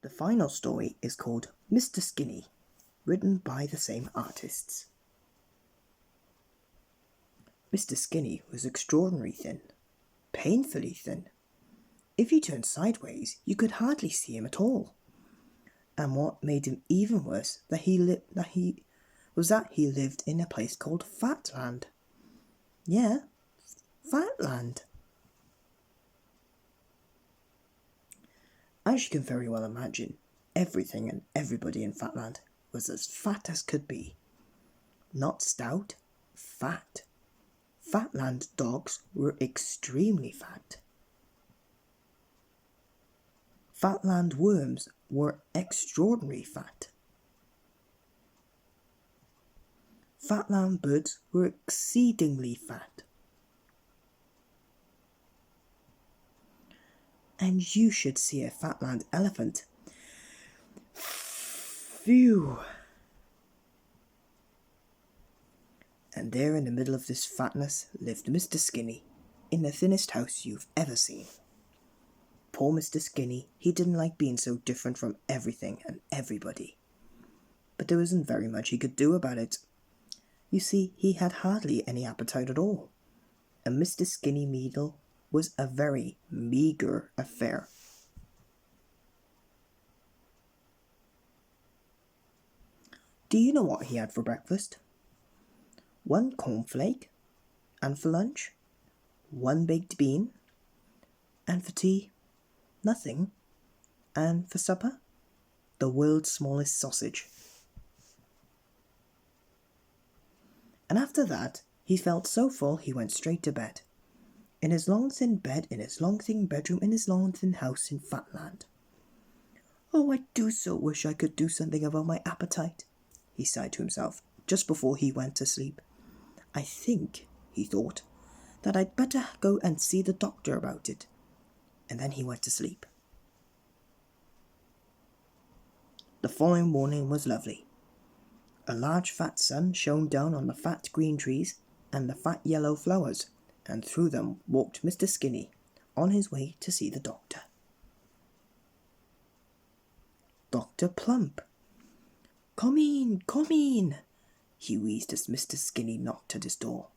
The final story is called Mr. Skinny, written by the same artists. Mr. Skinny was extraordinarily thin, painfully thin. If you turned sideways, you could hardly see him at all. And what made him even worse that he lived in a place called Fatland. Yeah, Fatland. As you can very well imagine, everything and everybody in Fatland was as fat as could be. Not stout, fat. Fatland dogs were extremely fat. Fatland worms were extraordinarily fat. Fatland birds were exceedingly fat. And you should see a Fatland elephant. Phew! And there in the middle of this fatness lived Mr. Skinny, in the thinnest house you've ever seen. Poor Mr. Skinny, he didn't like being so different from everything and everybody. But there wasn't very much he could do about it. You see, he had hardly any appetite at all, and Mr. Skinny meal was a very meagre affair. Do you know what he had for breakfast? 1 cornflake, and for lunch, 1 baked bean, and for tea, nothing, and for supper, the world's smallest sausage. And after that, he felt so full he went straight to bed. In his long thin bed, in his long thin bedroom, in his long thin house in Fatland. Oh, I do so wish I could do something about my appetite, he sighed to himself, just before he went to sleep. I think, he thought, that I'd better go and see the doctor about it. And then he went to sleep. The following morning was lovely. A large fat sun shone down on the fat green trees and the fat yellow flowers, and through them walked Mr. Skinny, on his way to see the doctor. Dr. Plump. Come in, he wheezed as Mr. Skinny knocked at his door.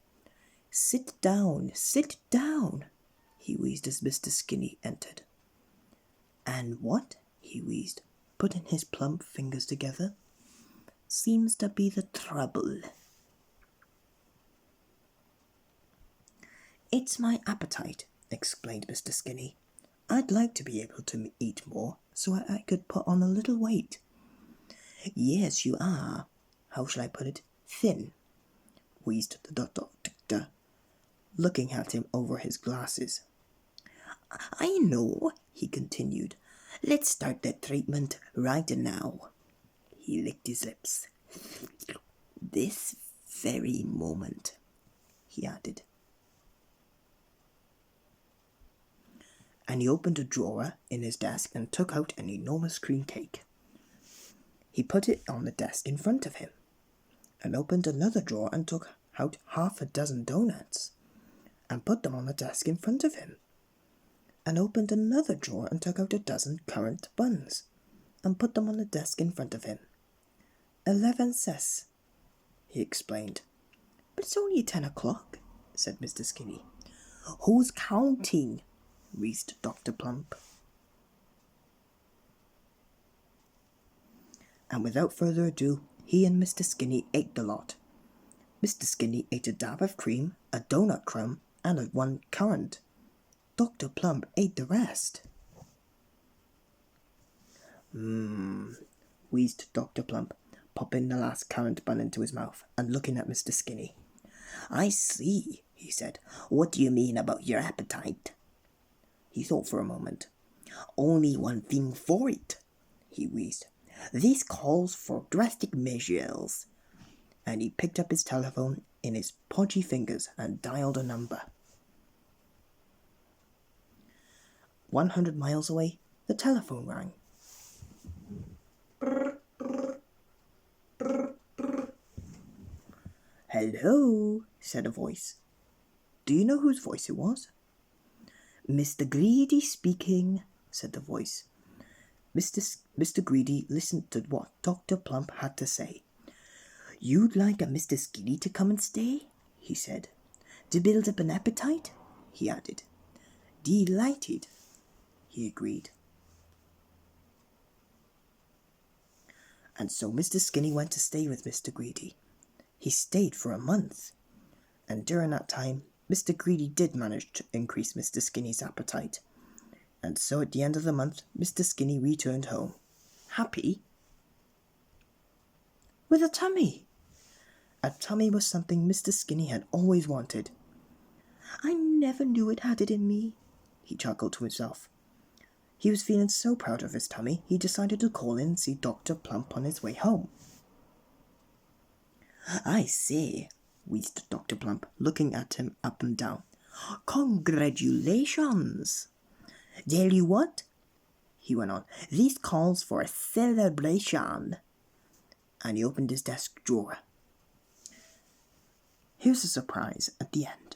Sit down, he wheezed as Mr. Skinny entered. And what, he wheezed, putting his plump fingers together, seems to be the trouble? It's my appetite, explained Mr. Skinny. I'd like to be able to eat more so I could put on a little weight. Yes, you are, how shall I put it, thin, wheezed the doctor, looking at him over his glasses. I know, he continued. Let's start that treatment right now. He licked his lips. This very moment, he added. And he opened a drawer in his desk and took out an enormous cream cake. He put it on the desk in front of him, and opened another drawer and took out 6 donuts, and put them on the desk in front of him, and opened another drawer and took out 12 currant buns, and put them on the desk in front of him. 11 cents, he explained. But it's only 10 o'clock, said Mr. Skinny. Who's counting? Wheezed Dr. Plump. And without further ado, he and Mr. Skinny ate the lot. Mr. Skinny ate a dab of cream, a donut crumb, and 1 currant. Dr. Plump ate the rest. Wheezed Dr. Plump, popping the last currant bun into his mouth and looking at Mr. Skinny. I see, he said. What do you mean about your appetite? He thought for a moment. Only one thing for it, he wheezed. This calls for drastic measures. And he picked up his telephone in his podgy fingers and dialed a number. 100 miles away, the telephone rang. Hello, said a voice. Do you know whose voice it was? Mr. Greedy speaking, said the voice. Mr. Greedy listened to what Dr. Plump had to say. "You'd like a Mr. Skinny to come and stay?" he said. "To build up an appetite?" he added. "Delighted," he agreed. And so Mr. Skinny went to stay with Mr. Greedy. He stayed for a month, and during that time, Mr. Greedy did manage to increase Mr. Skinny's appetite. And so at the end of the month, Mr. Skinny returned home, happy, with a tummy. A tummy was something Mr. Skinny had always wanted. "I never knew it had it in me," he chuckled to himself. He was feeling so proud of his tummy, he decided to call in and see Dr. Plump on his way home. "I say," wheezed Dr. Plump, looking at him up and down. "Congratulations! Tell you what," he went on, "this calls for a celebration." And he opened his desk drawer. Here's a surprise at the end.